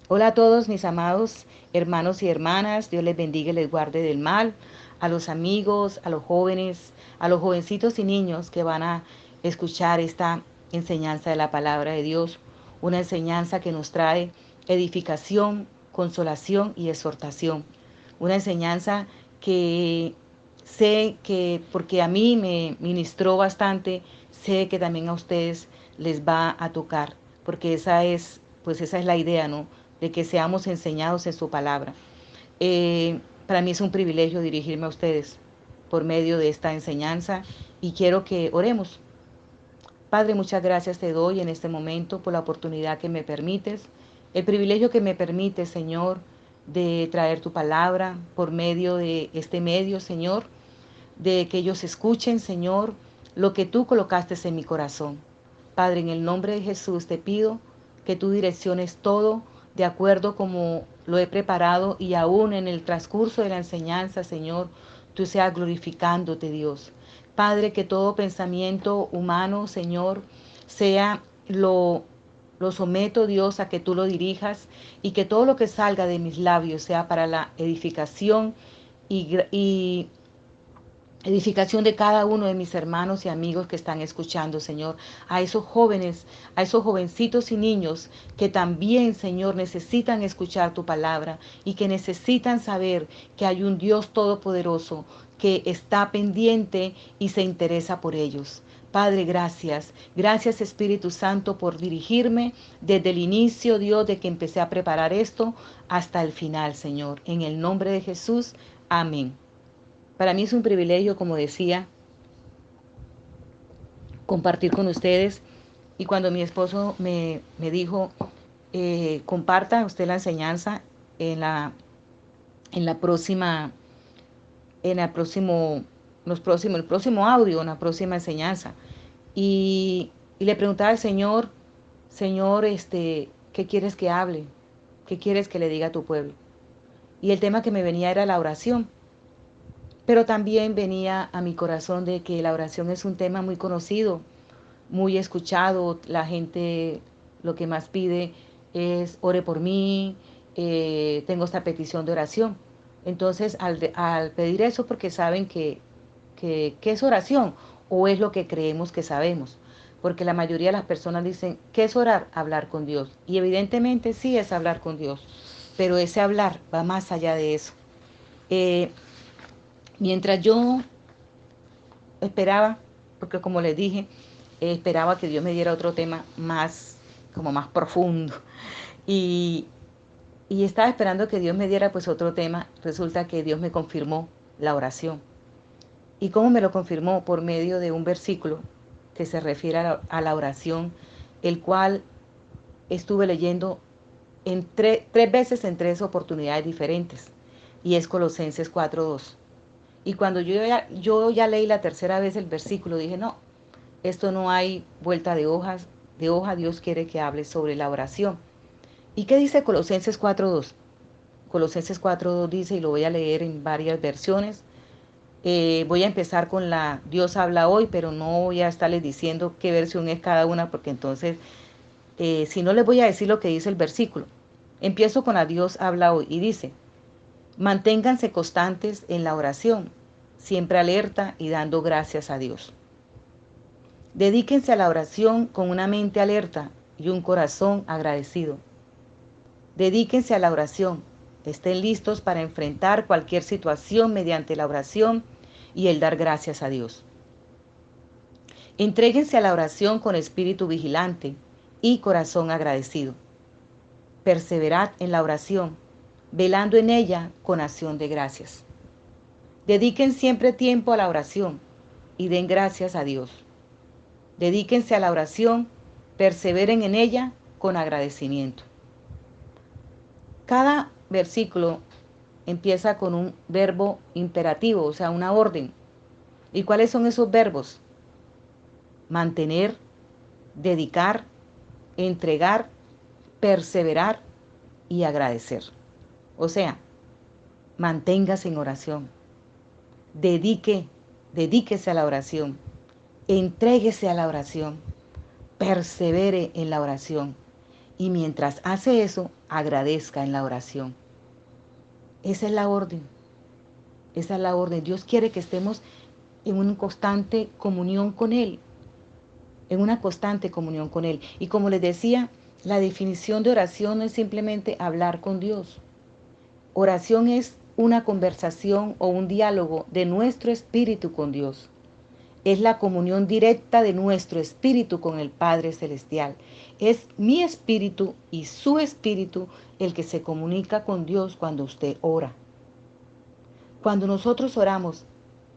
Hola a todos mis amados hermanos y hermanas, Dios les bendiga y les guarde del mal, a los amigos, a los jóvenes, a los jovencitos y niños que van a escuchar esta enseñanza de la palabra de Dios, una enseñanza que nos trae edificación, consolación y exhortación, una enseñanza que sé que, porque a mí me ministró bastante, sé que también a ustedes les va a tocar, porque esa es la idea, ¿no? De que seamos enseñados en su palabra. Para mí es un privilegio dirigirme a ustedes por medio de esta enseñanza y quiero que oremos. Padre, muchas gracias te doy en este momento por la oportunidad que me permites, el privilegio que me permites, Señor, de traer tu palabra por medio de este medio, Señor, de que ellos escuchen, Señor, lo que tú colocaste en mi corazón. Padre, en el nombre de Jesús te pido que tú direcciones todo de acuerdo como lo he preparado y aún en el transcurso de la enseñanza, Señor, tú seas glorificándote, Dios. Padre, que todo pensamiento humano, Señor, sea lo someto, Dios, a que tú lo dirijas y que todo lo que salga de mis labios sea para la edificación y edificación de cada uno de mis hermanos y amigos que están escuchando, Señor, a esos jóvenes, a esos jovencitos y niños que también, Señor, necesitan escuchar tu palabra y que necesitan saber que hay un Dios todopoderoso que está pendiente y se interesa por ellos. Padre, gracias. Gracias, Espíritu Santo, por dirigirme desde el inicio, Dios, de que empecé a preparar esto hasta el final, Señor. En el nombre de Jesús, amén. Para mí es un privilegio, como decía, compartir con ustedes. Y cuando mi esposo me dijo, comparta usted la enseñanza en la, en la próxima, en el próximo, el próximo audio, en la próxima enseñanza. Y le preguntaba al Señor, Señor, ¿qué quieres que hable? ¿Qué quieres que le diga a tu pueblo? Y el tema que me venía era la oración. Pero también venía a mi corazón de que la oración es un tema muy conocido, muy escuchado. La gente lo que más pide es ore por mí, tengo esta petición de oración. Entonces, al pedir eso, porque saben que es oración o es lo que creemos que sabemos. Porque la mayoría de las personas dicen, ¿qué es orar? Hablar con Dios. Y evidentemente sí es hablar con Dios, pero ese hablar va más allá de eso. Eh, Mientras yo esperaba, porque como les dije, esperaba que Dios me diera otro tema más, como más profundo. Y, y estaba esperando que Dios me diera pues otro tema. Resulta que Dios me confirmó la oración. ¿Y cómo me lo confirmó? Por medio de un versículo que se refiere a la oración, el cual estuve leyendo tres veces en tres oportunidades diferentes. Y es Colosenses 4:2. Y cuando yo ya leí la tercera vez el versículo, dije, no, esto no hay vuelta de hoja, Dios quiere que hable sobre la oración. ¿Y qué dice Colosenses 4:2? Colosenses 4:2 dice, y lo voy a leer en varias versiones, voy a empezar con la Dios habla hoy, pero no voy a estarles diciendo qué versión es cada una, porque entonces, si no les voy a decir lo que dice el versículo. Empiezo con la Dios habla hoy y dice, manténganse constantes en la oración, siempre alerta y dando gracias a Dios. Dedíquense a la oración con una mente alerta y un corazón agradecido. Dedíquense a la oración. Estén listos para enfrentar cualquier situación mediante la oración y el dar gracias a Dios. Entréguense a la oración con espíritu vigilante y corazón agradecido. Perseverad en la oración, velando en ella con acción de gracias. Dediquen siempre tiempo a la oración y den gracias a Dios. Dedíquense a la oración, perseveren en ella con agradecimiento. Cada versículo empieza con un verbo imperativo, o sea, una orden. ¿Y cuáles son esos verbos? Mantener, dedicar, entregar, perseverar y agradecer. O sea, manténgase en oración, dedíquese a la oración, entréguese a la oración, persevere en la oración Y mientras hace eso, agradezca en la oración. Esa es la orden. Esa es la orden. Dios quiere que estemos en una constante comunión con Él. En una constante comunión con Él. Y como les decía, la definición de oración no es simplemente hablar con Dios. Oración es una conversación o un diálogo de nuestro espíritu con Dios. Es la comunión directa de nuestro espíritu con el Padre Celestial. Es mi espíritu y su espíritu el que se comunica con Dios cuando usted ora. Cuando nosotros oramos,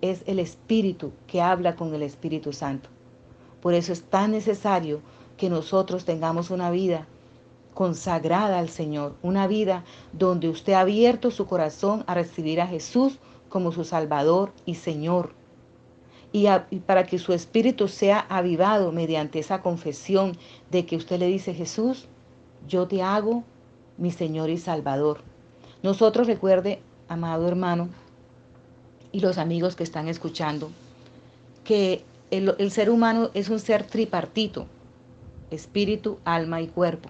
es el Espíritu que habla con el Espíritu Santo. Por eso es tan necesario que nosotros tengamos una vida consagrada al Señor, una vida donde usted ha abierto su corazón a recibir a Jesús como su Salvador y Señor. Y para que su espíritu sea avivado mediante esa confesión de que usted le dice: Jesús, yo te hago mi Señor y Salvador. Nosotros, recuerde, amado hermano, y los amigos que están escuchando, que el ser humano es un ser tripartito: espíritu, alma y cuerpo.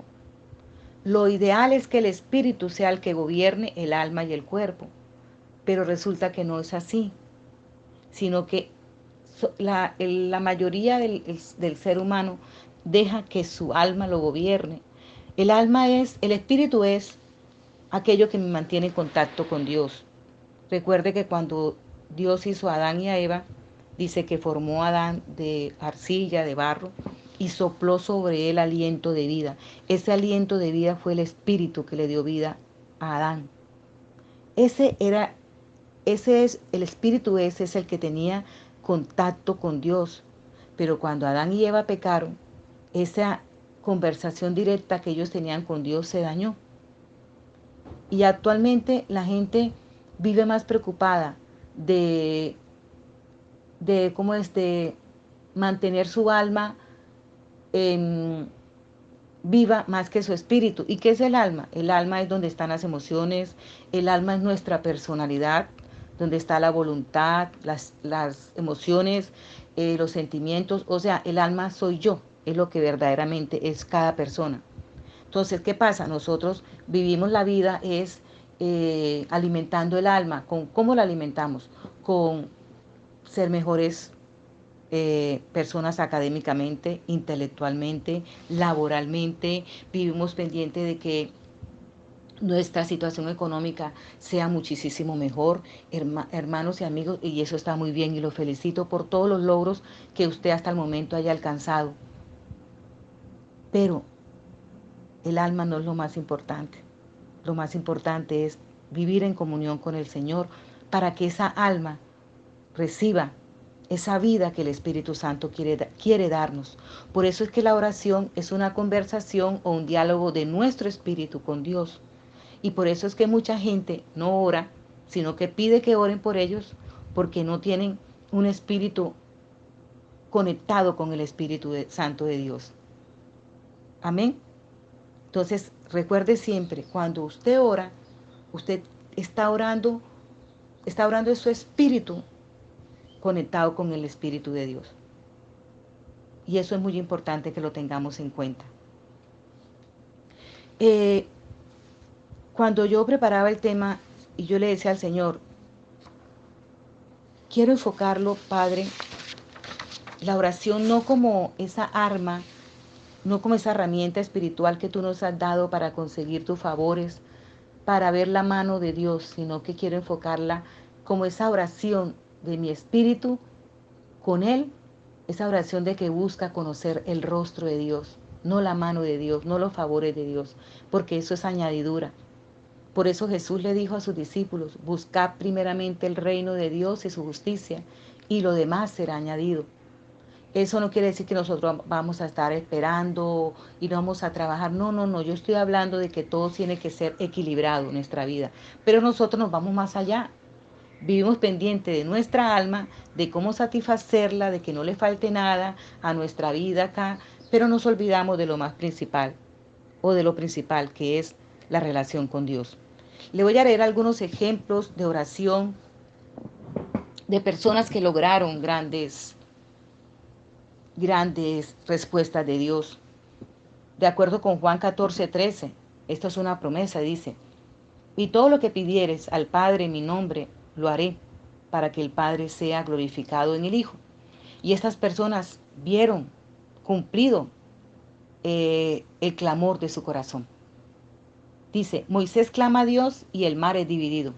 Lo ideal es que el espíritu sea el que gobierne el alma y el cuerpo, pero resulta que no es así, sino que la mayoría del ser humano deja que su alma lo gobierne. El espíritu es aquello que me mantiene en contacto con Dios. Recuerde que cuando Dios hizo a Adán y a Eva, dice que formó a Adán de arcilla, de barro, y sopló sobre él aliento de vida. Ese aliento de vida fue el espíritu que le dio vida a Adán. El espíritu ese es el que tenía contacto con Dios. Pero cuando Adán y Eva pecaron, esa conversación directa que ellos tenían con Dios se dañó. Y actualmente la gente vive más preocupada de mantener su alma viva más que su espíritu. ¿Y qué es el alma? El alma es donde están las emociones, el alma es nuestra personalidad, donde está la voluntad, las emociones, los sentimientos. O sea, el alma soy yo, es lo que verdaderamente es cada persona. Entonces, ¿qué pasa? Nosotros vivimos la vida alimentando el alma. ¿Cómo la alimentamos? Con ser mejores personas académicamente, intelectualmente, laboralmente. Vivimos pendiente de que nuestra situación económica sea muchísimo mejor, hermanos y amigos, y eso está muy bien y lo felicito por todos los logros que usted hasta el momento haya alcanzado. Pero el alma no es lo más importante. Lo más importante es vivir en comunión con el Señor para que esa alma reciba esa vida que el Espíritu Santo quiere darnos. Por eso es que la oración es una conversación o un diálogo de nuestro espíritu con Dios. Y por eso es que mucha gente no ora, sino que pide que oren por ellos, porque no tienen un espíritu conectado con el Espíritu Santo de Dios. Amén. Entonces, recuerde siempre, cuando usted ora, usted está orando en su espíritu conectado con el Espíritu de Dios. Y eso es muy importante que lo tengamos en cuenta. Cuando yo preparaba el tema y yo le decía al Señor, quiero enfocarlo, Padre, la oración no como esa arma, no como esa herramienta espiritual que tú nos has dado para conseguir tus favores, para ver la mano de Dios, sino que quiero enfocarla como esa oración de mi espíritu con Él, esa oración de que busca conocer el rostro de Dios, no la mano de Dios, no los favores de Dios, porque eso es añadidura. Por eso Jesús le dijo a sus discípulos, buscad primeramente el reino de Dios y su justicia, y lo demás será añadido. Eso no quiere decir que nosotros vamos a estar esperando y no vamos a trabajar. No, no, no. Yo estoy hablando de que todo tiene que ser equilibrado en nuestra vida. Pero nosotros nos vamos más allá. Vivimos pendiente de nuestra alma, de cómo satisfacerla, de que no le falte nada a nuestra vida acá, pero nos olvidamos de lo más principal, o de lo principal, que es la relación con Dios. Le voy a leer algunos ejemplos de oración de personas que lograron grandes respuestas de Dios. De acuerdo con Juan 14:13, esto es una promesa, dice, y todo lo que pidieres al Padre en mi nombre, lo haré, para que el Padre sea glorificado en el Hijo. Y estas personas vieron cumplido el clamor de su corazón. Dice, Moisés clama a Dios y el mar es dividido.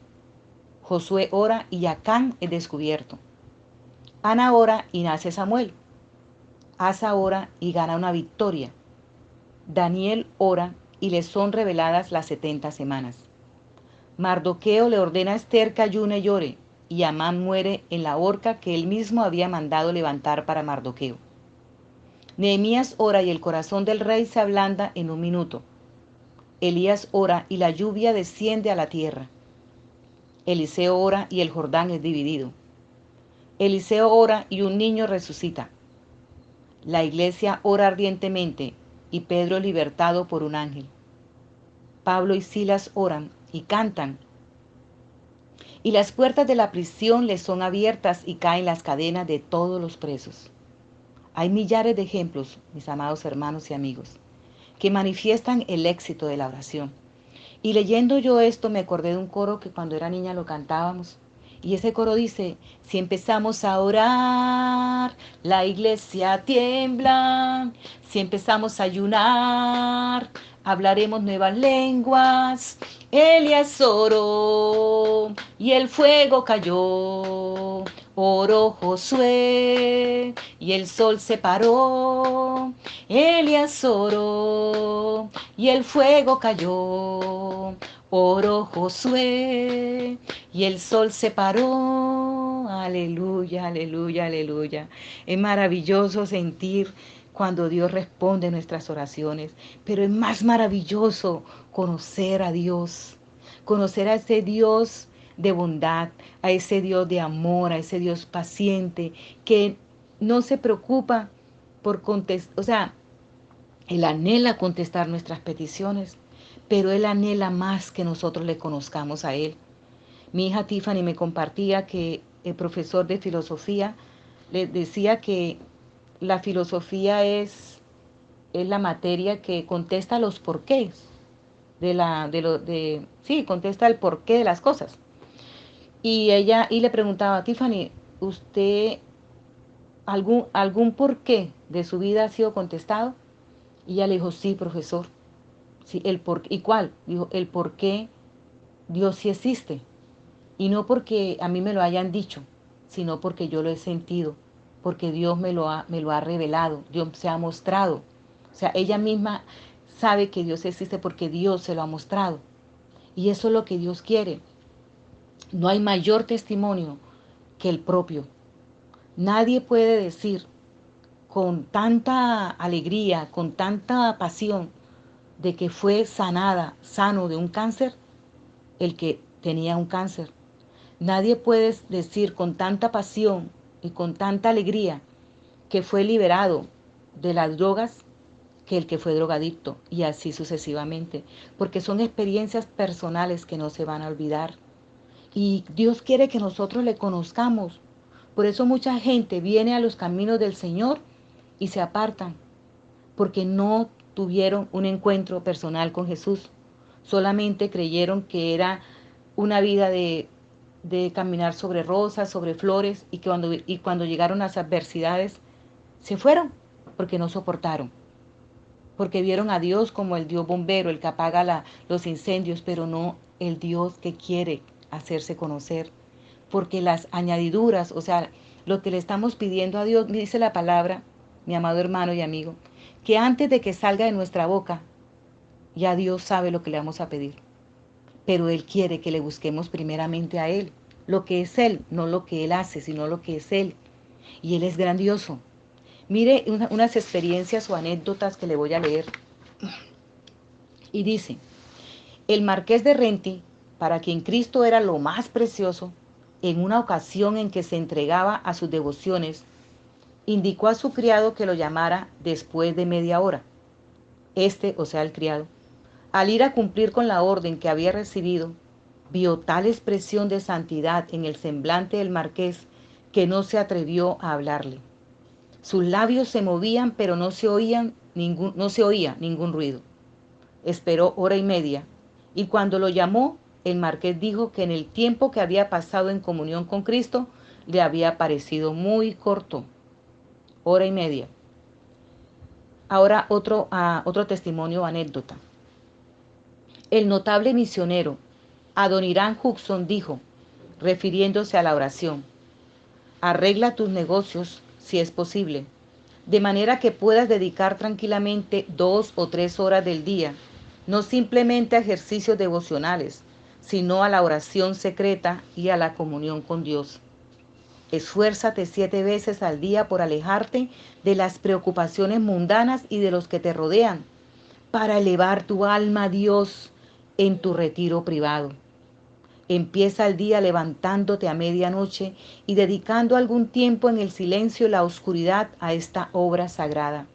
Josué ora y Acán es descubierto. Ana ora y nace Samuel. Asa ora y gana una victoria. Daniel ora y le son reveladas las 70 semanas. Mardoqueo le ordena a Esther que ayune y llore, y Amán muere en la horca que él mismo había mandado levantar para Mardoqueo. Nehemías ora y el corazón del rey se ablanda en un minuto. Elías ora y la lluvia desciende a la tierra. Eliseo ora y el Jordán es dividido. Eliseo ora y un niño resucita. La iglesia ora ardientemente y Pedro es libertado por un ángel. Pablo y Silas oran y cantan. Y las puertas de la prisión les son abiertas y caen las cadenas de todos los presos. Hay millares de ejemplos, mis amados hermanos y amigos, que manifiestan el éxito de la oración. Y leyendo yo esto me acordé de un coro que cuando era niña lo cantábamos. Y ese coro dice, si empezamos a orar, la iglesia tiembla. Si empezamos a ayunar, hablaremos nuevas lenguas. Elías oró y el fuego cayó. Oró Josué y el sol se paró. Elías oró y el fuego cayó. Oró Josué y el sol se paró. Aleluya, aleluya, aleluya. Es maravilloso sentir cuando Dios responde nuestras oraciones, pero es más maravilloso conocer a Dios, conocer a ese Dios de bondad, a ese Dios de amor, a ese Dios paciente, que no se preocupa por contestar, o sea, Él anhela contestar nuestras peticiones, pero Él anhela más que nosotros le conozcamos a Él. Mi hija Tiffany me compartía que el profesor de filosofía le decía que la filosofía es la materia que contesta los porqués sí, contesta el porqué de las cosas. Y le preguntaba, Tiffany, ¿usted algún porqué de su vida ha sido contestado? Y ella le dijo, sí, profesor. Sí, ¿y cuál? Dijo, el por qué Dios sí existe. Y no porque a mí me lo hayan dicho, sino porque yo lo he sentido, porque Dios me lo ha revelado, Dios se ha mostrado. O sea, ella misma sabe que Dios existe porque Dios se lo ha mostrado. Y eso es lo que Dios quiere. No hay mayor testimonio que el propio. Nadie puede decir con tanta alegría, con tanta pasión, de que fue sano de un cáncer, el que tenía un cáncer. Nadie puede decir con tanta pasión y con tanta alegría que fue liberado de las drogas que el que fue drogadicto, y así sucesivamente, porque son experiencias personales que no se van a olvidar. Y Dios quiere que nosotros le conozcamos. Por eso mucha gente viene a los caminos del Señor y se apartan, porque no tuvieron un encuentro personal con Jesús. Solamente creyeron que era una vida de caminar sobre rosas, sobre flores, y cuando llegaron las adversidades, se fueron, porque no soportaron. Porque vieron a Dios como el Dios bombero, el que apaga los incendios, pero no el Dios que quiere hacerse conocer. Porque las añadiduras, o sea, lo que le estamos pidiendo a Dios, dice la palabra, mi amado hermano y amigo, que antes de que salga de nuestra boca, ya Dios sabe lo que le vamos a pedir. Pero Él quiere que le busquemos primeramente a Él. Lo que es Él, no lo que Él hace, sino lo que es Él. Y Él es grandioso. Mire unas experiencias o anécdotas que le voy a leer. Y dice, el marqués de Renty, para quien Cristo era lo más precioso, en una ocasión en que se entregaba a sus devociones, indicó a su criado que lo llamara después de media hora. O sea, el criado, al ir a cumplir con la orden que había recibido, vio tal expresión de santidad en el semblante del marqués que no se atrevió a hablarle. Sus labios se movían, pero no se oían no se oía ningún ruido. Esperó hora y media, y cuando lo llamó, el marqués dijo que en el tiempo que había pasado en comunión con Cristo, le había parecido muy corto. Hora y media. Ahora otro testimonio o anécdota. El notable misionero Adoniram Hudson dijo, refiriéndose a la oración: arregla tus negocios si es posible, de manera que puedas dedicar tranquilamente 2 o 3 horas del día, no simplemente a ejercicios devocionales, sino a la oración secreta y a la comunión con Dios. Esfuérzate 7 veces al día por alejarte de las preocupaciones mundanas y de los que te rodean, para elevar tu alma a Dios en tu retiro privado. Empieza el día levantándote a medianoche y dedicando algún tiempo en el silencio y la oscuridad a esta obra sagrada.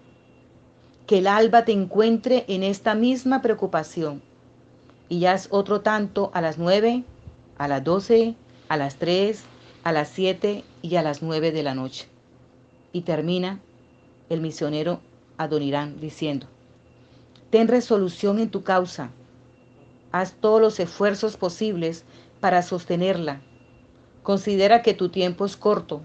Que el alba te encuentre en esta misma preocupación, y ya es otro tanto a las 9, a las 12, a las 3, a las 7 y a las 9 de la noche. Y termina el misionero Adoniram diciendo: ten resolución en tu causa, haz todos los esfuerzos posibles para sostenerla. Considera que tu tiempo es corto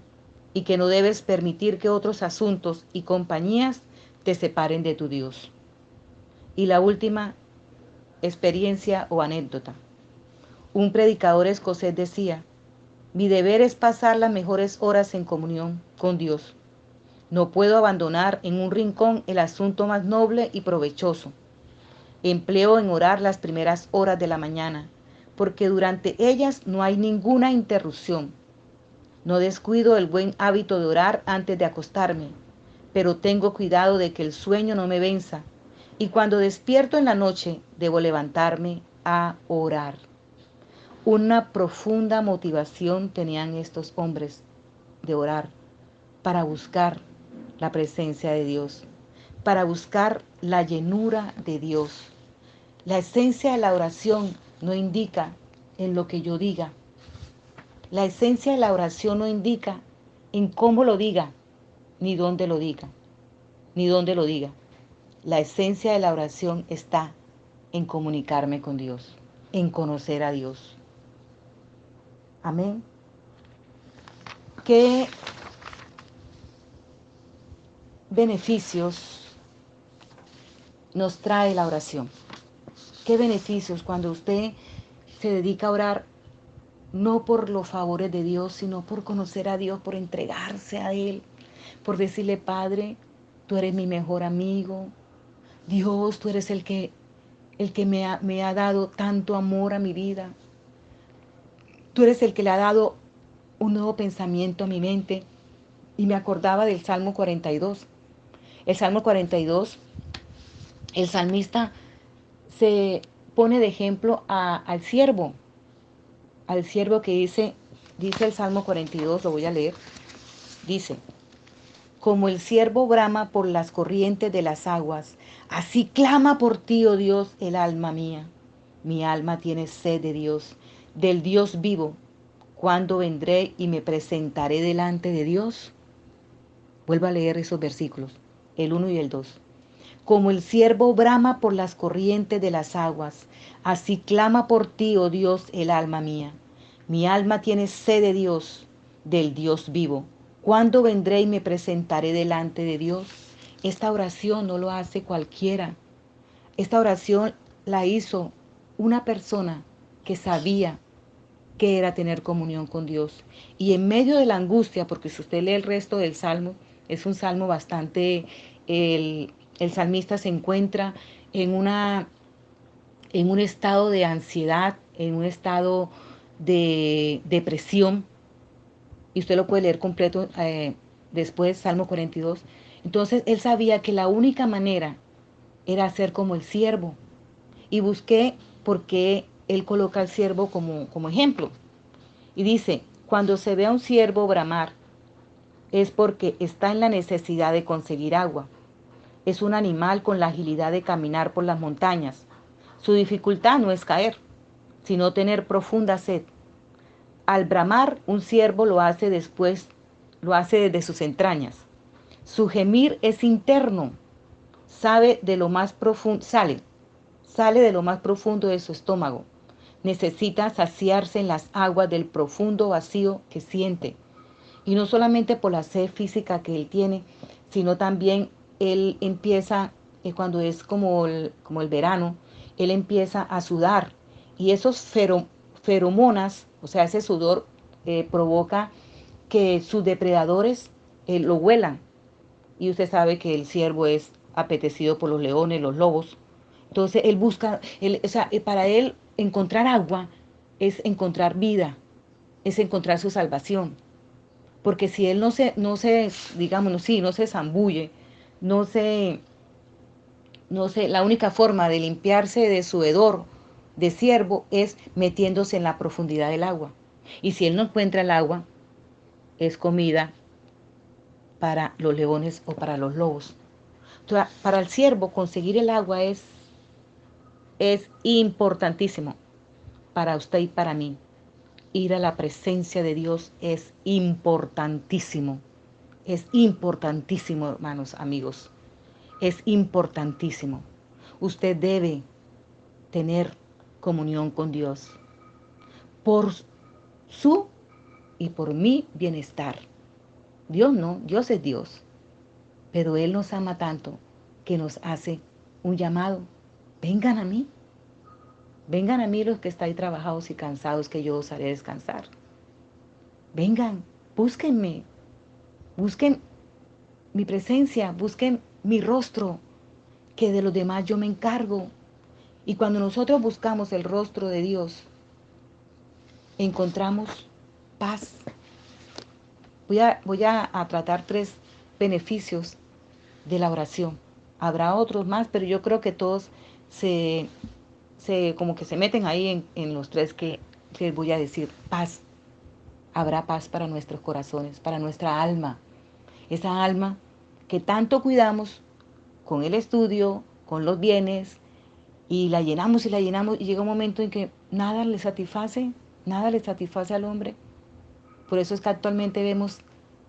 y que no debes permitir que otros asuntos y compañías te separen de tu Dios. Y la última experiencia o anécdota. Un predicador escocés decía: mi deber es pasar las mejores horas en comunión con Dios. No puedo abandonar en un rincón el asunto más noble y provechoso. Empleo en orar las primeras horas de la mañana, porque durante ellas no hay ninguna interrupción. No descuido el buen hábito de orar antes de acostarme, pero tengo cuidado de que el sueño no me venza, y cuando despierto en la noche debo levantarme a orar. Una profunda motivación tenían estos hombres de orar, para buscar la presencia de Dios, para buscar la llenura de Dios. La esencia de la oración no indica en lo que yo diga. La esencia de la oración no indica en cómo lo diga, ni dónde lo diga, ni dónde lo diga. La esencia de la oración está en comunicarme con Dios, en conocer a Dios. Amén. ¿Qué beneficios nos trae la oración? ¿Qué beneficios cuando usted se dedica a orar? No por los favores de Dios, sino por conocer a Dios, por entregarse a Él, por decirle: Padre, tú eres mi mejor amigo. Dios, tú eres el que me ha dado tanto amor a mi vida. Tú eres el que le ha dado un nuevo pensamiento a mi mente. Y me acordaba del Salmo 42. El Salmo 42, el salmista se pone de ejemplo al siervo que dice el Salmo 42, lo voy a leer, dice: como el ciervo brama por las corrientes de las aguas, así clama por ti, oh Dios, el alma mía. Mi alma tiene sed de Dios, del Dios vivo. ¿Cuándo vendré y me presentaré delante de Dios? Vuelvo a leer esos versículos, el 1 y el 2. Como el ciervo brama por las corrientes de las aguas, así clama por ti, oh Dios, el alma mía. Mi alma tiene sed de Dios, del Dios vivo. ¿Cuándo vendré y me presentaré delante de Dios? Esta oración no lo hace cualquiera. Esta oración la hizo una persona que sabía que era tener comunión con Dios. Y en medio de la angustia, porque si usted lee el resto del salmo, es un salmo bastante... El salmista se encuentra en un estado de ansiedad, en un estado de depresión, y usted lo puede leer completo después, Salmo 42. Entonces él sabía que la única manera era ser como el siervo, y busqué por qué él coloca al siervo como ejemplo. Y dice: cuando se ve a un siervo bramar, es porque está en la necesidad de conseguir agua. Es un animal con la agilidad de caminar por las montañas. Su dificultad no es caer, sino tener profunda sed. Al bramar, un ciervo lo hace desde sus entrañas. Su gemir es interno. sale de lo más profundo de su estómago. Necesita saciarse en las aguas del profundo vacío que siente. Y no solamente por la sed física que él tiene, sino también él empieza, cuando es como el verano, él empieza a sudar. Y esos feromonas, o sea, ese sudor provoca que sus depredadores lo huelan. Y usted sabe que el ciervo es apetecido por los leones, los lobos. Entonces él busca, o sea, para él encontrar agua es encontrar vida, es encontrar su salvación. Porque si él digamos, sí, no se zambulle, no se, la única forma de limpiarse de su hedor de ciervo es metiéndose en la profundidad del agua. Y si él no encuentra el agua, es comida para los leones o para los lobos. Entonces, para el ciervo conseguir el agua es importantísimo para usted y para mí. Ir a la presencia de Dios es importantísimo. Es importantísimo, hermanos, amigos. Es importantísimo. Usted debe tener comunión con Dios por su y por mi bienestar. Dios no, Dios es Dios. Pero Él nos ama tanto que nos hace un llamado. Vengan a mí. Vengan a mí los que estáis trabajados y cansados, que yo os haré descansar. Vengan, búsquenme. Busquen mi presencia, busquen mi rostro, que de los demás yo me encargo. Y cuando nosotros buscamos el rostro de Dios, encontramos paz. Voy a tratar 3 beneficios de la oración. Habrá otros más, pero yo creo que todos como que se meten ahí en los 3 que les voy a decir. Paz. Habrá paz para nuestros corazones, para nuestra alma. Esa alma que tanto cuidamos con el estudio, con los bienes, y la llenamos y llega un momento en que nada le satisface al hombre. Por eso es que actualmente vemos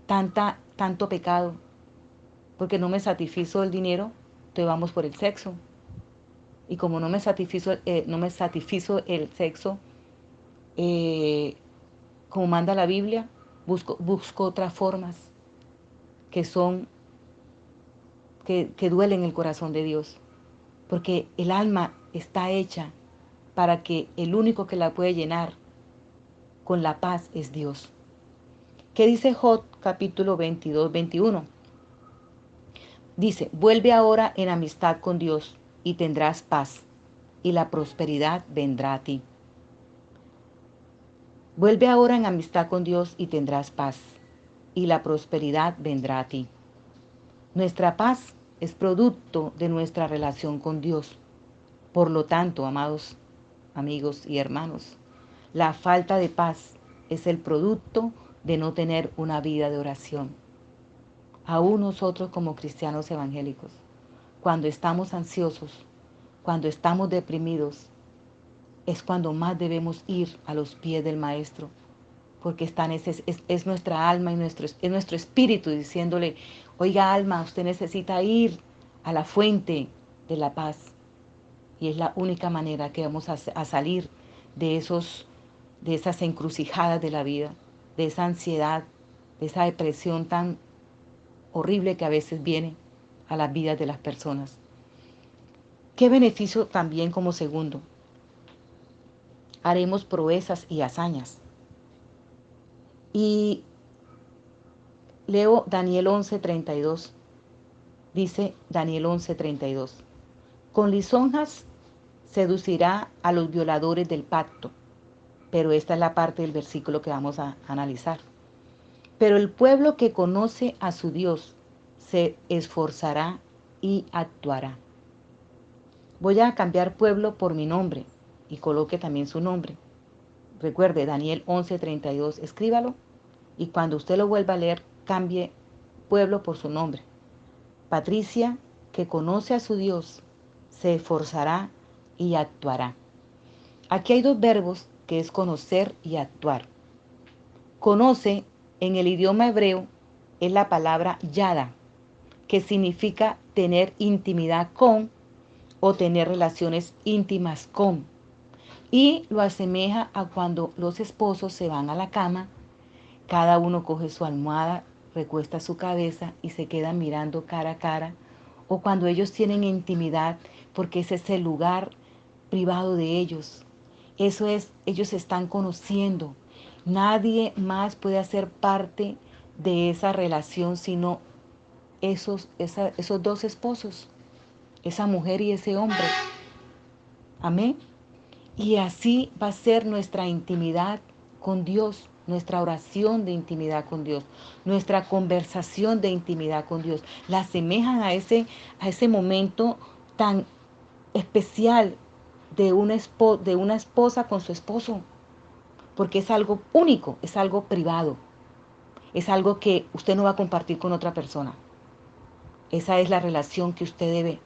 tanto pecado, porque no me satisfizo el dinero, entonces vamos por el sexo. Y como no me satisfizo el sexo, como manda la Biblia, busco otras formas que son, que duelen el corazón de Dios. Porque el alma está hecha para que el único que la puede llenar con la paz es Dios. ¿Qué dice Job capítulo 22, 21? Dice, vuelve ahora en amistad con Dios y tendrás paz, y la prosperidad vendrá a ti. Vuelve ahora en amistad con Dios y tendrás paz, y la prosperidad vendrá a ti. Nuestra paz es producto de nuestra relación con Dios. Por lo tanto, amados amigos y hermanos, la falta de paz es el producto de no tener una vida de oración. Aún nosotros como cristianos evangélicos, cuando estamos ansiosos, cuando estamos deprimidos, es cuando más debemos ir a los pies del Maestro, porque es nuestra alma y es nuestro espíritu diciéndole, oiga alma, usted necesita ir a la fuente de la paz. Y es la única manera que vamos a salir de esas encrucijadas de la vida, de esa ansiedad, de esa depresión tan horrible que a veces viene a las vidas de las personas. ¿Qué beneficio también como segundo? Haremos proezas y hazañas. Y leo Daniel 11:32. Dice Daniel 11:32. Con lisonjas seducirá a los violadores del pacto. Pero esta es la parte del versículo que vamos a analizar. Pero el pueblo que conoce a su Dios se esforzará y actuará. Voy a cambiar pueblo por mi nombre y coloque también su nombre. Recuerde, Daniel 11:32, escríbalo y cuando usted lo vuelva a leer, cambie pueblo por su nombre. Patricia, que conoce a su Dios, se esforzará y actuará. Aquí hay 2 verbos que es conocer y actuar. Conoce en el idioma hebreo es la palabra yada, que significa tener intimidad con o tener relaciones íntimas con. Y lo asemeja a cuando los esposos se van a la cama, cada uno coge su almohada, recuesta su cabeza y se quedan mirando cara a cara. O cuando ellos tienen intimidad, porque ese es el lugar privado de ellos. Eso es, ellos se están conociendo. Nadie más puede hacer parte de esa relación sino esos dos esposos, esa mujer y ese hombre. Amén. Y así va a ser nuestra intimidad con Dios, nuestra oración de intimidad con Dios, nuestra conversación de intimidad con Dios. La asemejan a ese momento tan especial de una esposa con su esposo, porque es algo único, es algo privado, es algo que usted no va a compartir con otra persona. Esa es la relación que usted debe,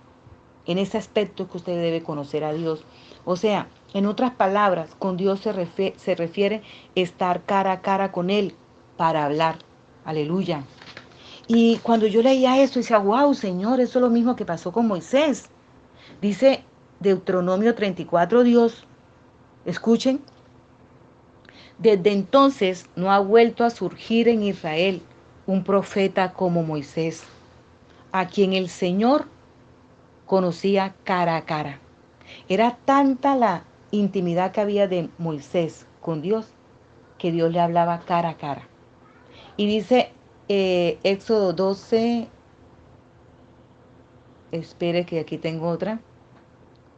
en ese aspecto que usted debe conocer a Dios. O sea, en otras palabras, con Dios se refiere estar cara a cara con Él para hablar. Aleluya. Y cuando yo leía eso, decía, wow, Señor, eso es lo mismo que pasó con Moisés. Dice Deuteronomio 34, Dios, escuchen, desde entonces no ha vuelto a surgir en Israel un profeta como Moisés, a quien el Señor conocía cara a cara. Era tanta la intimidad que había de Moisés con Dios, que Dios le hablaba cara a cara. Y dice Éxodo 12, espere que aquí tengo otra,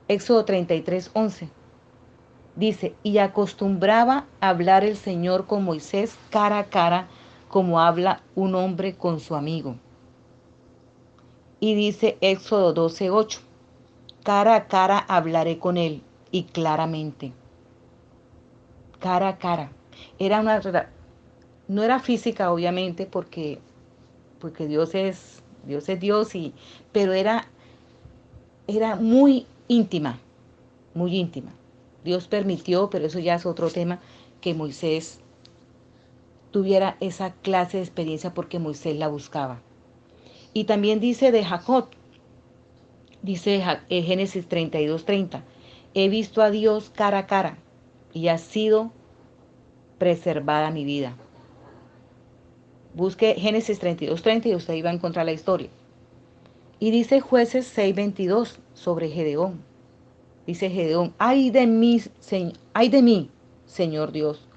Éxodo 33, 11. Dice, y acostumbraba a hablar el Señor con Moisés cara a cara, como habla un hombre con su amigo. Y dice Éxodo 12, 8, cara a cara hablaré con él y claramente. Cara a cara. Era una, no era física, obviamente, porque Dios es Dios, pero era muy íntima, muy íntima. Dios permitió, pero eso ya es otro tema, que Moisés tuviera esa clase de experiencia porque Moisés la buscaba. Y también dice de Jacob, dice Génesis 32:30, he visto a Dios cara a cara y ha sido preservada mi vida. Busque Génesis 32:30 y usted iba a encontrar la historia. Y dice Jueces 6:22 sobre Gedeón. Dice Gedeón, ay de mí, Señor Dios,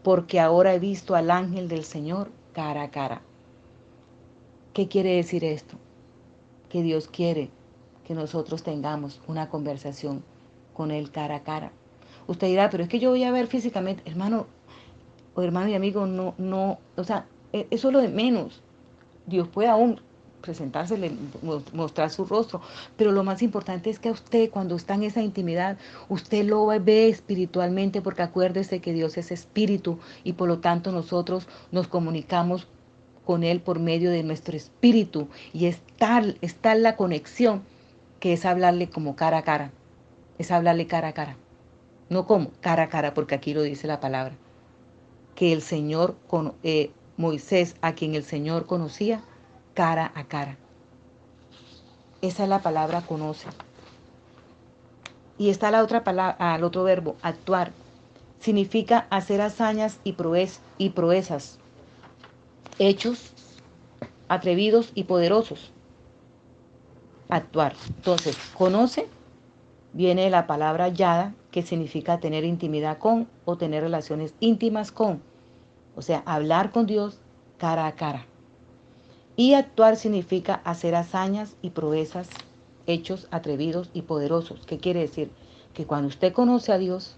porque ahora he visto al ángel del Señor cara a cara. ¿Qué quiere decir esto? Que Dios quiere que nosotros tengamos una conversación con Él cara a cara. Usted dirá, pero es que yo voy a ver físicamente, hermano y amigo, no, o sea, eso es lo de menos. Dios puede aún presentársele, mostrar su rostro, pero lo más importante es que a usted, cuando está en esa intimidad, usted lo ve espiritualmente, porque acuérdese que Dios es espíritu y por lo tanto nosotros nos comunicamos con Él por medio de nuestro espíritu, y está la conexión, que es hablarle como cara a cara, es hablarle cara a cara, no como cara a cara, porque aquí lo dice la palabra, que el Señor, Moisés, a quien el Señor conocía, cara a cara. Esa es la palabra conoce. Y está la otra palabra, el otro verbo, actuar. Significa hacer hazañas y proezas, hechos atrevidos y poderosos. Actuar. Entonces, conoce viene de la palabra yada, que significa tener intimidad con o tener relaciones íntimas con. O sea, hablar con Dios cara a cara. Y actuar significa hacer hazañas y proezas, hechos atrevidos y poderosos. ¿Qué quiere decir? Que cuando usted conoce a Dios,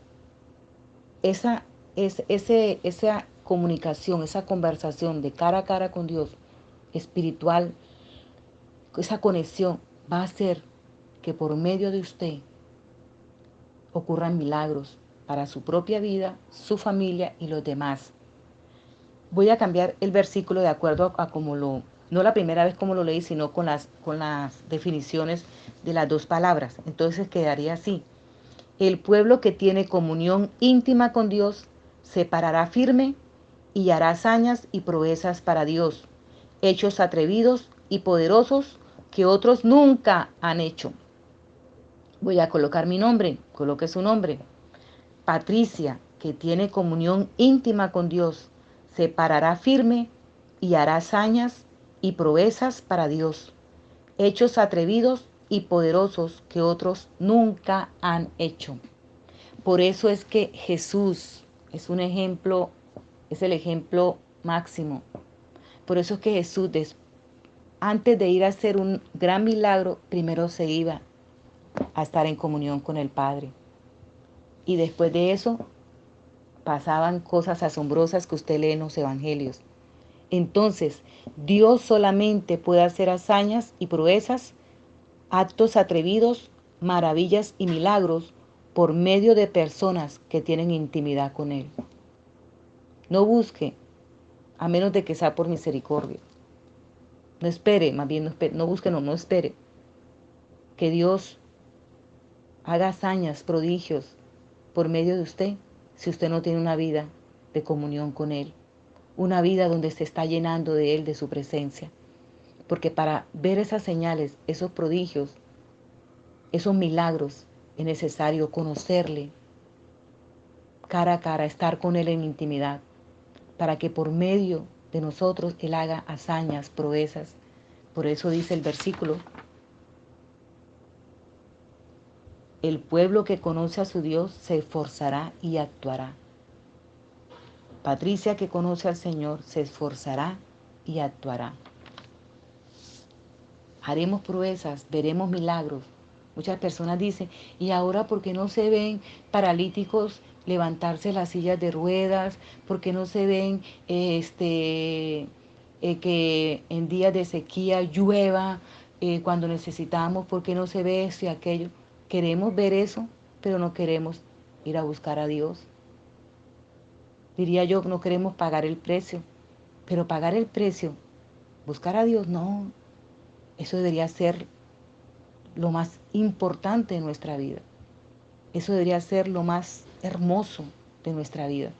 esa comunicación, esa conversación de cara a cara con Dios, espiritual, esa conexión va a hacer que por medio de usted ocurran milagros para su propia vida, su familia y los demás. Voy a cambiar el versículo de acuerdo a como no la primera vez como lo leí, sino con las definiciones de las dos palabras. Entonces quedaría así. El pueblo que tiene comunión íntima con Dios se parará firme y hará hazañas y proezas para Dios, hechos atrevidos y poderosos que otros nunca han hecho. Voy a colocar mi nombre, coloque su nombre. Patricia, que tiene comunión íntima con Dios, se parará firme y hará hazañas y proezas para Dios, hechos atrevidos y poderosos que otros nunca han hecho. Por eso es que Jesús es un ejemplo, es el ejemplo máximo. Por eso es que Jesús, antes de ir a hacer un gran milagro, primero se iba a estar en comunión con el Padre. Y después de eso pasaban cosas asombrosas que usted lee en los evangelios. Entonces, Dios solamente puede hacer hazañas y proezas, actos atrevidos, maravillas y milagros por medio de personas que tienen intimidad con Él. No busque, a menos de que sea por misericordia. No espere, más bien no espere, no busque, no espere que Dios haga hazañas, prodigios por medio de usted si usted no tiene una vida de comunión con Él. Una vida donde se está llenando de Él, de su presencia. Porque para ver esas señales, esos prodigios, esos milagros, es necesario conocerle cara a cara, estar con Él en intimidad, para que por medio de nosotros Él haga hazañas, proezas. Por eso dice el versículo, el pueblo que conoce a su Dios se esforzará y actuará. Patricia que conoce al Señor se esforzará y actuará. Haremos proezas, veremos milagros. Muchas personas dicen, ¿y ahora por qué no se ven paralíticos levantarse las sillas de ruedas? ¿Por qué no se ven que en días de sequía llueva cuando necesitamos? ¿Por qué no se ve esto y aquello? Queremos ver eso, pero no queremos ir a buscar a Dios. Diría yo, no queremos pagar el precio, pero pagar el precio, buscar a Dios, no. Eso debería ser lo más importante de nuestra vida. Eso debería ser lo más hermoso de nuestra vida.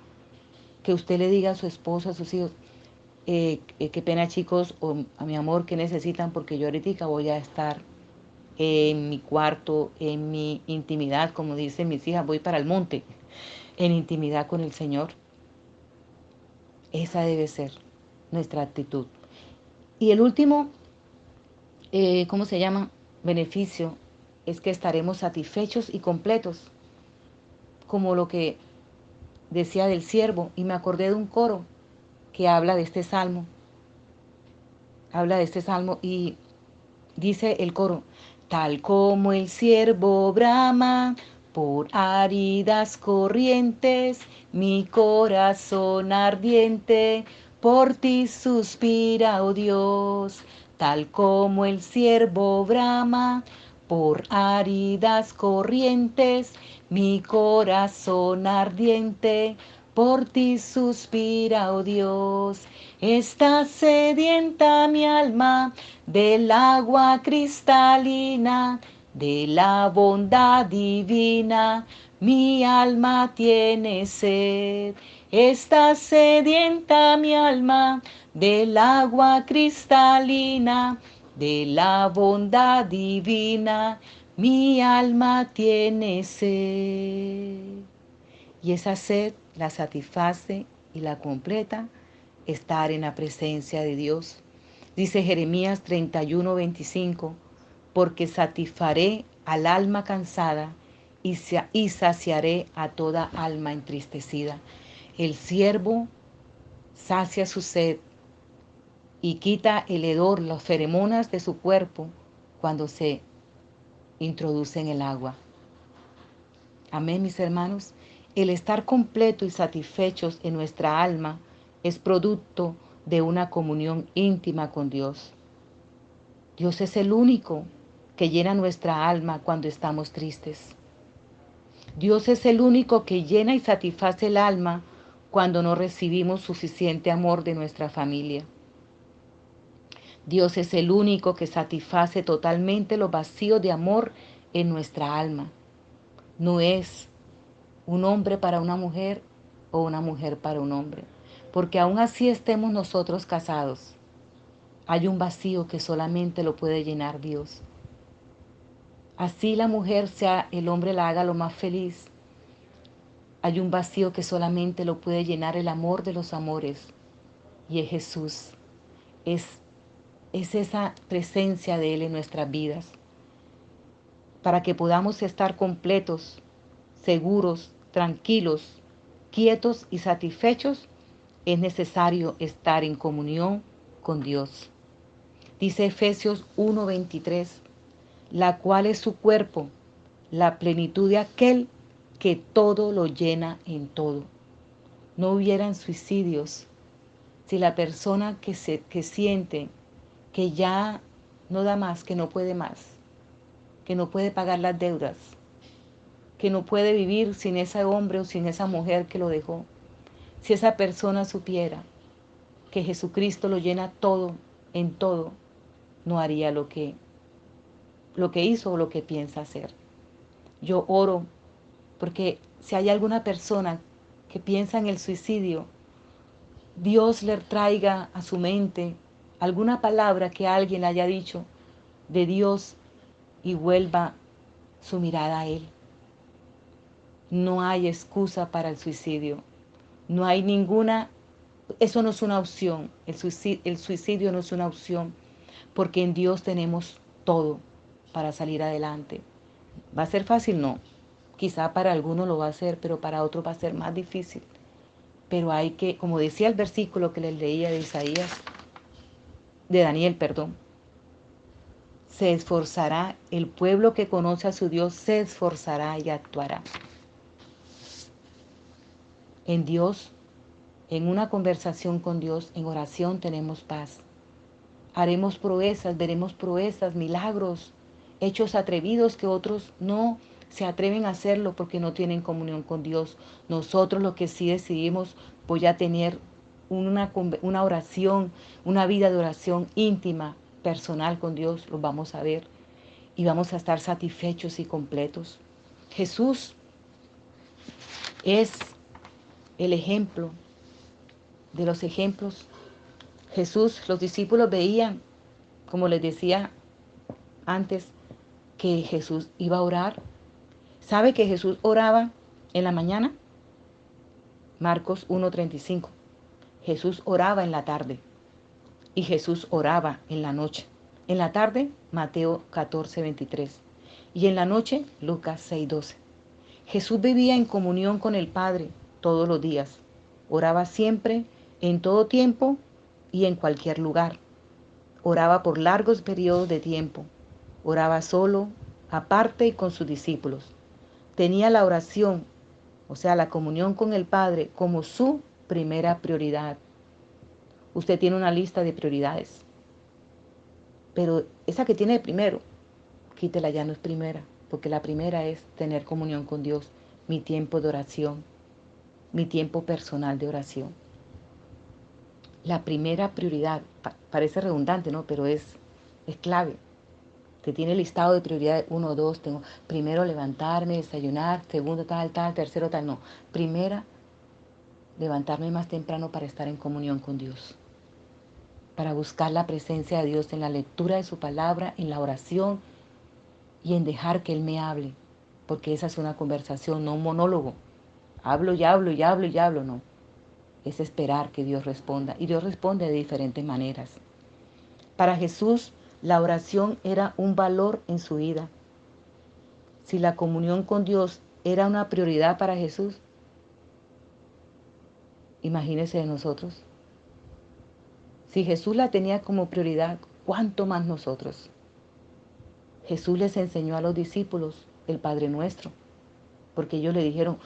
Que usted le diga a su esposo, a sus hijos, qué pena chicos, o a mi amor, ¿qué necesitan? Porque yo ahorita voy a estar en mi cuarto, en mi intimidad, como dicen mis hijas, voy para el monte, en intimidad con el Señor. Esa debe ser nuestra actitud. Y el último, ¿cómo se llama? Beneficio es que estaremos satisfechos y completos, como lo que decía del siervo, y me acordé de un coro que habla de este salmo y dice el coro, tal como el siervo brama por áridas corrientes, mi corazón ardiente por ti suspira, oh Dios, tal como el siervo brama por áridas corrientes, mi corazón ardiente por ti suspira, oh Dios. Está sedienta mi alma del agua cristalina, de la bondad divina. Mi alma tiene sed. Está sedienta mi alma del agua cristalina, de la bondad divina. Mi alma tiene sed. Y esa sed la satisface y la completa estar en la presencia de Dios. Dice Jeremías 31:25, porque satisfaré al alma cansada y saciaré a toda alma entristecida. El siervo sacia su sed y quita el hedor, las feromonas de su cuerpo cuando se introduce en el agua. Amén, mis hermanos. El estar completo y satisfechos en nuestra alma es producto de una comunión íntima con Dios. Dios es el único que llena nuestra alma cuando estamos tristes. Dios es el único que llena y satisface el alma cuando no recibimos suficiente amor de nuestra familia. Dios es el único que satisface totalmente los vacíos de amor en nuestra alma. No es un hombre para una mujer o una mujer para un hombre. Porque aún así estemos nosotros casados, Hay un vacío que solamente lo puede llenar Dios. Así la mujer sea, el hombre la haga lo más feliz. Hay un vacío que solamente lo puede llenar el amor de los amores. Y es Jesús. Es, es esa presencia de Él en nuestras vidas. Para que podamos estar completos, seguros, tranquilos, quietos y satisfechos, es necesario estar en comunión con Dios. Dice Efesios 1:23, la cual es su cuerpo, la plenitud de aquel que todo lo llena en todo. No hubieran suicidios si la persona que siente que ya no da más, que no puede más, que no puede pagar las deudas, que no puede vivir sin ese hombre o sin esa mujer que lo dejó. Si esa persona supiera que Jesucristo lo llena todo, en todo, no haría lo que hizo o lo que piensa hacer. Yo oro porque si hay alguna persona que piensa en el suicidio, Dios le traiga a su mente alguna palabra que alguien haya dicho de Dios y vuelva su mirada a Él. No hay excusa para el suicidio. No hay ninguna, eso no es una opción. El suicidio no es una opción, porque en Dios tenemos todo para salir adelante. ¿Va a ser fácil? No. Quizá para algunos lo va a ser, pero para otros va a ser más difícil. Pero hay que, como decía el versículo que les leía de Isaías, de Daniel, perdón, se esforzará, el pueblo que conoce a su Dios se esforzará y actuará. En Dios, en una conversación con Dios, en oración tenemos paz. Haremos proezas, veremos proezas, milagros, hechos atrevidos que otros no se atreven a hacerlo porque no tienen comunión con Dios. Nosotros lo que sí decidimos, voy a tener una oración, una vida de oración íntima, personal con Dios, lo vamos a ver y vamos a estar satisfechos y completos. Jesús es el ejemplo de los ejemplos. Jesús, los discípulos veían, como les decía antes, que Jesús iba a orar. ¿Sabe que Jesús oraba en la mañana? Marcos 1:35. Jesús oraba en la tarde y Jesús oraba en la noche. En la tarde, Mateo 14:23. Y en la noche, Lucas 6:12. Jesús vivía en comunión con el Padre todos los días. Oraba siempre, en todo tiempo y en cualquier lugar. Oraba por largos periodos de tiempo. Oraba solo, aparte y con sus discípulos. Tenía la oración, o sea, la comunión con el Padre, como su primera prioridad. Usted tiene una lista de prioridades, pero esa que tiene de primero, quítela, ya no es primera, porque la primera es tener comunión con Dios, mi tiempo de oración, mi tiempo personal de oración. La primera prioridad, parece redundante, ¿no? Pero es clave. Usted tiene listado de prioridades, 1, 2, tengo primero levantarme, desayunar, segundo tal, tercero tal, no. Primera, levantarme más temprano para estar en comunión con Dios, para buscar la presencia de Dios en la lectura de su palabra, en la oración y en dejar que Él me hable, porque esa es una conversación, no un monólogo. Hablo y hablo y hablo y hablo, no. Es esperar que Dios responda, y Dios responde de diferentes maneras. Para Jesús, la oración era un valor en su vida. Si la comunión con Dios era una prioridad para Jesús, imagínese de nosotros. Si Jesús la tenía como prioridad, ¿cuánto más nosotros? Jesús les enseñó a los discípulos el Padre Nuestro, porque ellos le dijeron,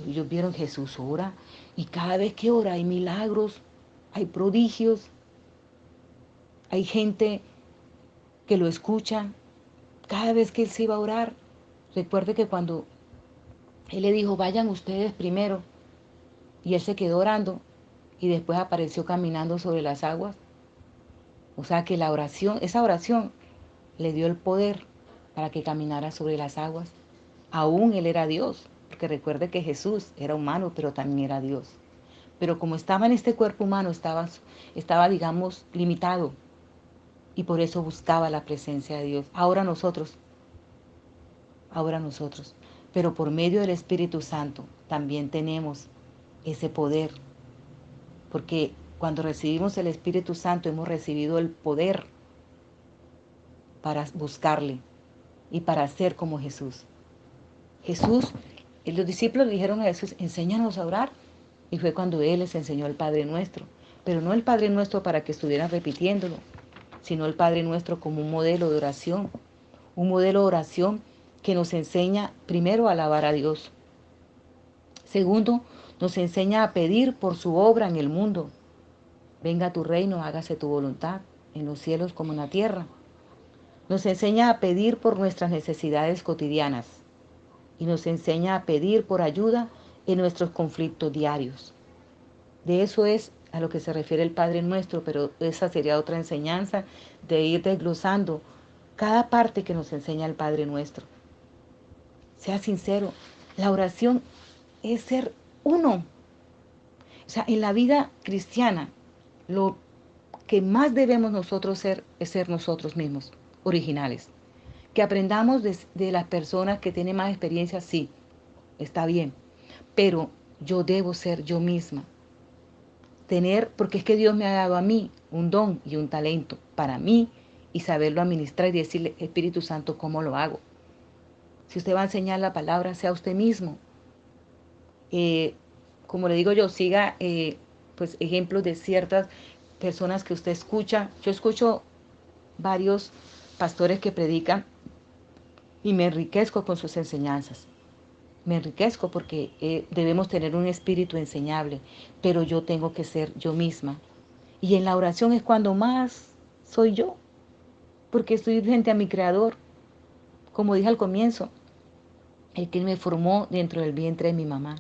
ellos vieron Jesús ora, y cada vez que ora hay milagros, hay prodigios, hay gente que lo escucha. Cada vez que Él se iba a orar, recuerde que cuando Él le dijo, vayan ustedes primero, y Él se quedó orando, y después apareció caminando sobre las aguas. O sea que la oración, esa oración le dio el poder para que caminara sobre las aguas. Aún Él era Dios, porque recuerde que Jesús era humano, pero también era Dios. Pero como estaba en este cuerpo humano, estaba digamos, limitado. y por eso buscaba la presencia de Dios. Ahora nosotros, pero por medio del Espíritu Santo también tenemos ese poder, porque cuando recibimos el Espíritu Santo hemos recibido el poder para buscarle y para ser como Jesús. Jesús, los discípulos le dijeron a Jesús, enséñanos a orar, y fue cuando Él les enseñó el Padre Nuestro, pero no el Padre Nuestro para que estuvieran repitiéndolo, sino el Padre Nuestro como un modelo de oración que nos enseña primero a alabar a Dios. Segundo, nos enseña a pedir por su obra en el mundo. Venga tu reino, hágase tu voluntad, en los cielos como en la tierra. Nos enseña a pedir por nuestras necesidades cotidianas y nos enseña a pedir por ayuda en nuestros conflictos diarios. De eso es a lo que se refiere el Padre Nuestro, pero esa sería otra enseñanza de ir desglosando cada parte que nos enseña el Padre Nuestro. Sea sincero, la oración es ser uno. O sea, en la vida cristiana, lo que más debemos nosotros ser es ser nosotros mismos, originales. Que aprendamos de las personas que tienen más experiencia, sí, está bien, pero yo debo ser yo misma. Porque es que Dios me ha dado a mí un don y un talento para mí y saberlo administrar y decirle, Espíritu Santo, ¿cómo lo hago? Si usted va a enseñar la palabra, sea usted mismo. Como le digo yo, siga pues ejemplos de ciertas personas que usted escucha. Yo escucho varios pastores que predican y me enriquezco con sus enseñanzas. Me enriquezco porque debemos tener un espíritu enseñable, pero yo tengo que ser yo misma. Y en la oración es cuando más soy yo, porque estoy frente a mi Creador. Como dije al comienzo, el que me formó dentro del vientre de mi mamá.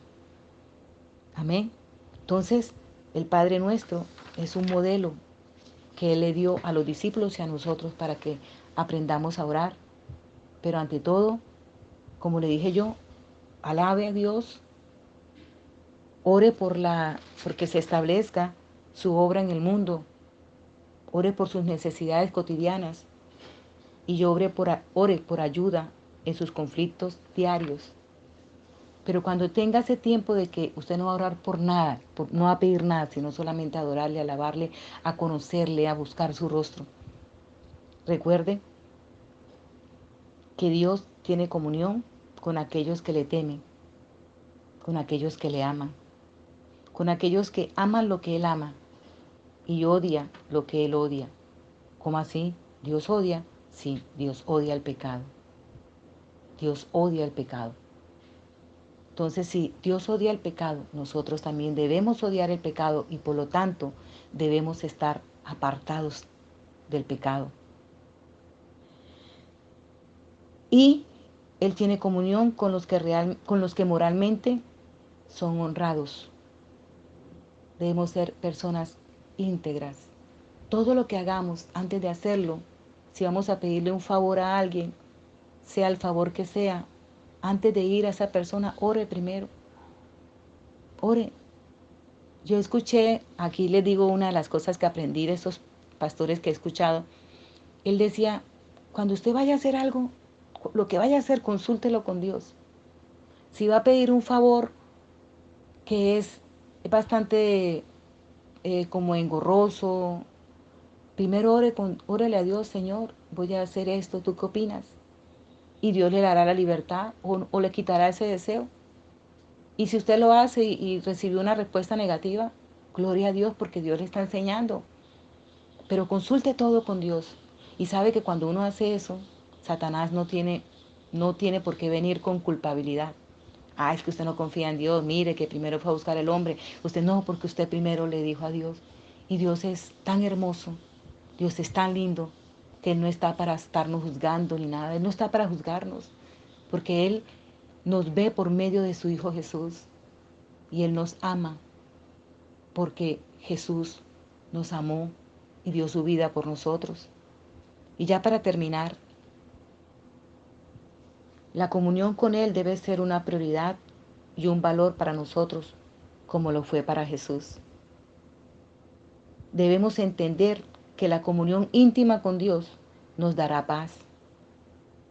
Amén. Entonces, el Padre Nuestro es un modelo que Él le dio a los discípulos y a nosotros para que aprendamos a orar. Pero ante todo, como le dije yo, alabe a Dios, ore porque se establezca su obra en el mundo, ore por sus necesidades cotidianas y ore por ayuda en sus conflictos diarios. Pero cuando tenga ese tiempo de que usted no va a orar por nada, no va a pedir nada, sino solamente a adorarle, a alabarle, a conocerle, a buscar su rostro. Recuerde que Dios tiene comunión con aquellos que le temen, con aquellos que le aman, con aquellos que aman lo que Él ama y odia lo que Él odia. ¿Cómo así? ¿Dios odia? Sí, Dios odia el pecado. Dios odia el pecado. Entonces, si Dios odia el pecado, nosotros también debemos odiar el pecado y por lo tanto debemos estar apartados del pecado. Y Él tiene comunión con los que moralmente son honrados. Debemos ser personas íntegras. Todo lo que hagamos antes de hacerlo, si vamos a pedirle un favor a alguien, sea el favor que sea, antes de ir a esa persona, ore primero. Ore. Yo escuché, aquí les digo una de las cosas que aprendí de estos pastores que he escuchado. Él decía, cuando usted vaya a hacer algo, lo que vaya a hacer, consúltelo con Dios. Si va a pedir un favor que es bastante como engorroso, primero órale a Dios, Señor, voy a hacer esto, ¿tú qué opinas? Y Dios le dará la libertad o le quitará ese deseo. Y si usted lo hace y recibió una respuesta negativa, gloria a Dios porque Dios le está enseñando. Pero consulte todo con Dios. Y sabe que cuando uno hace eso, Satanás no tiene por qué venir con culpabilidad. Ah, es que usted no confía en Dios. Mire que primero fue a buscar el hombre. Usted no, porque usted primero le dijo a Dios. Y Dios es tan hermoso. Dios es tan lindo que Él no está para estarnos juzgando ni nada. Él no está para juzgarnos. Porque Él nos ve por medio de su Hijo Jesús. Y Él nos ama. Porque Jesús nos amó y dio su vida por nosotros. Y ya para terminar, la comunión con Él debe ser una prioridad y un valor para nosotros, como lo fue para Jesús. Debemos entender que la comunión íntima con Dios nos dará paz,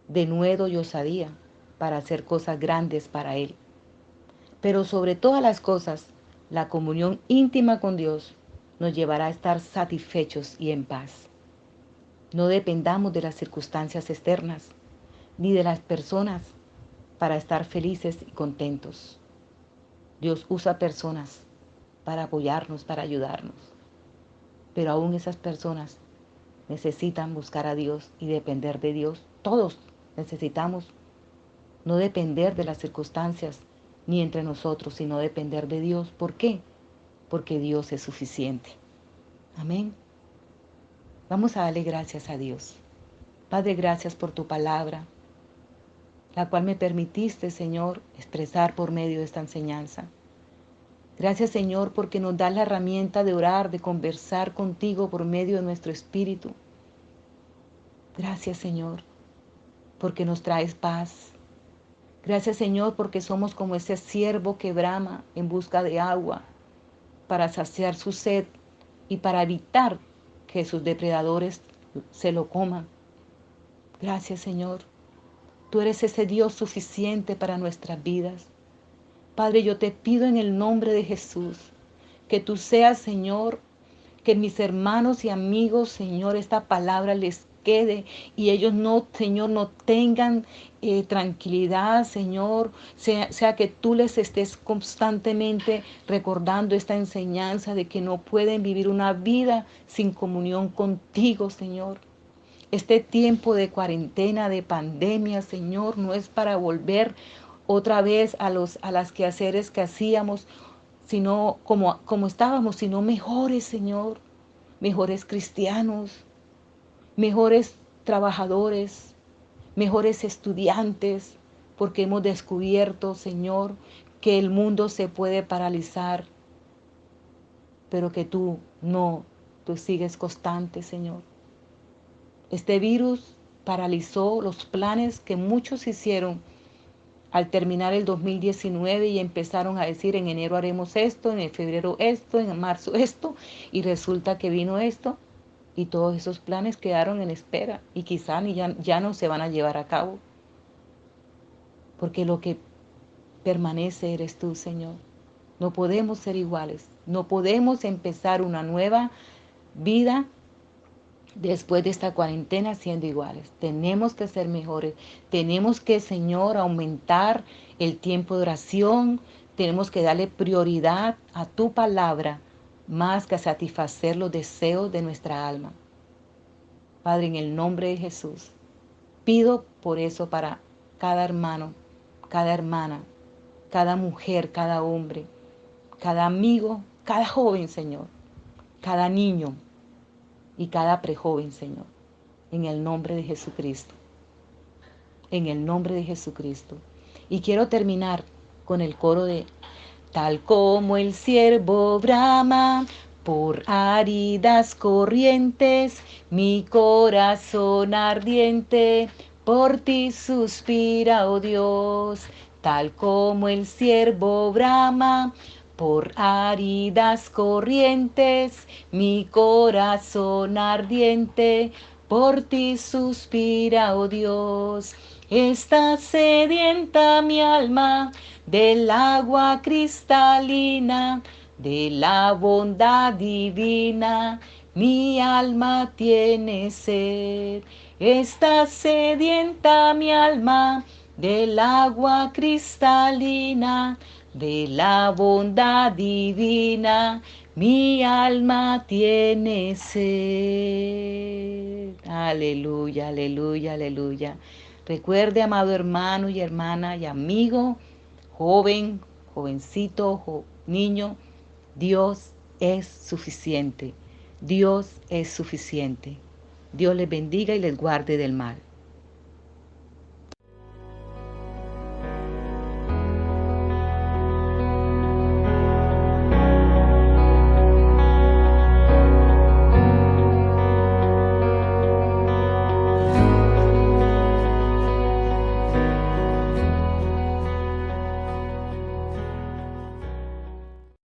denuedo y osadía para hacer cosas grandes para Él. Pero sobre todas las cosas, la comunión íntima con Dios nos llevará a estar satisfechos y en paz. No dependamos de las circunstancias externas ni de las personas para estar felices y contentos. Dios usa personas para apoyarnos, para ayudarnos. Pero aún esas personas necesitan buscar a Dios y depender de Dios. Todos necesitamos no depender de las circunstancias ni entre nosotros, sino depender de Dios. ¿Por qué? Porque Dios es suficiente. Amén. Vamos a darle gracias a Dios. Padre, gracias por tu palabra, la cual me permitiste, Señor, expresar por medio de esta enseñanza. Gracias, Señor, porque nos das la herramienta de orar, de conversar contigo por medio de nuestro espíritu. Gracias, Señor, porque nos traes paz. Gracias, Señor, porque somos como ese ciervo que brama en busca de agua para saciar su sed y para evitar que sus depredadores se lo coman. Gracias, Señor. Tú eres ese Dios suficiente para nuestras vidas. Padre, yo te pido en el nombre de Jesús que tú seas, Señor, que mis hermanos y amigos, Señor, esta palabra les quede y ellos no, Señor, no tengan tranquilidad, Señor, sea que tú les estés constantemente recordando esta enseñanza de que no pueden vivir una vida sin comunión contigo, Señor. Este tiempo de cuarentena, de pandemia, Señor, no es para volver otra vez a las quehaceres que hacíamos, sino como estábamos, sino mejores, Señor, mejores cristianos, mejores trabajadores, mejores estudiantes, porque hemos descubierto, Señor, que el mundo se puede paralizar, pero que tú no, tú sigues constante, Señor. Este virus paralizó los planes que muchos hicieron al terminar el 2019 y empezaron a decir en enero haremos esto, en febrero esto, en marzo esto, y resulta que vino esto y todos esos planes quedaron en espera y quizá ya no se van a llevar a cabo. Porque lo que permanece eres tú, Señor. No podemos ser iguales, no podemos empezar una nueva vida después de esta cuarentena siendo iguales. Tenemos que ser mejores. Tenemos que, Señor, aumentar el tiempo de oración. Tenemos que darle prioridad a tu palabra más que a satisfacer los deseos de nuestra alma. Padre, en el nombre de Jesús, pido por eso para cada hermano, cada hermana, cada mujer, cada hombre, cada amigo, cada joven, Señor, cada niño y cada prejoven, Señor, en el nombre de Jesucristo, en el nombre de Jesucristo. Y quiero terminar con el coro de tal como el ciervo brama por áridas corrientes, mi corazón ardiente por ti suspira, oh Dios, tal como el ciervo brama por áridas corrientes, mi corazón ardiente por ti suspira, oh Dios. Está sedienta mi alma del agua cristalina, de la bondad divina, mi alma tiene sed. Está sedienta mi alma del agua cristalina, de la bondad divina, mi alma tiene sed. Aleluya, aleluya, aleluya. Recuerde, amado hermano y hermana y amigo, joven, jovencito, niño, Dios es suficiente. Dios es suficiente. Dios les bendiga y les guarde del mal.